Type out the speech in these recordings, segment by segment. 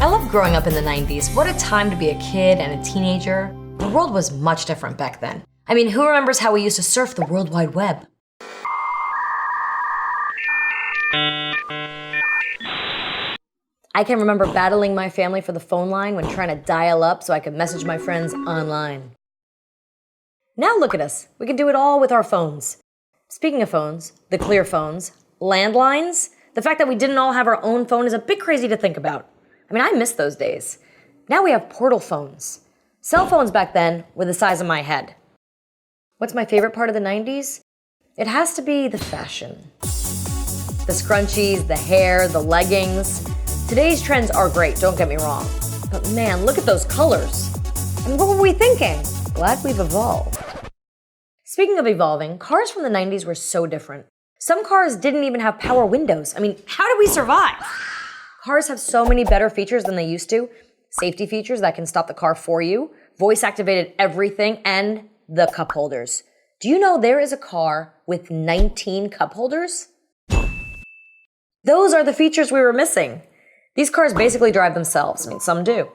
I loved growing up in the 90s. What a time to be a kid and a teenager. The world was much different back then. I mean, who remembers how we used to surf the World Wide Web? I can remember battling my family for the phone line when trying to dial up so I could message my friends online. Now look at us. We can do it all with our phones. Speaking of phones, the clear phones, landlines, the fact that we didn't all have our own phone is a bit crazy to think about. I mean, I miss those days. Now we have portal phones. Cell phones back then were the size of my head. What's my favorite part of the 90s? It has to be the fashion. The scrunchies, the hair, the leggings. Today's trends are great, don't get me wrong. But man, look at those colors. And what were we thinking? Glad we've evolved. Speaking of evolving, cars from the 90s were so different. Some cars didn't even have power windows. I mean, how did we survive? Cars have so many better features than they used to. Safety features that can stop the car for you, voice-activated everything, and the cup holders. Do you know there is a car with 19 cup holders? Those are the features we were missing. These cars basically drive themselves. I mean, some do.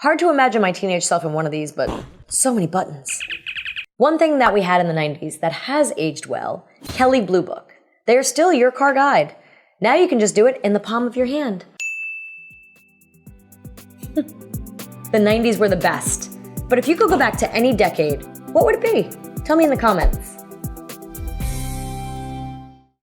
Hard to imagine my teenage self in one of these, but so many buttons. One thing that we had in the 90s that has aged well, Kelley Blue Book. They are still your car guide. Now you can just do it in the palm of your hand. The 90s were the best. But if you could go back to any decade, what would it be? Tell me in the comments.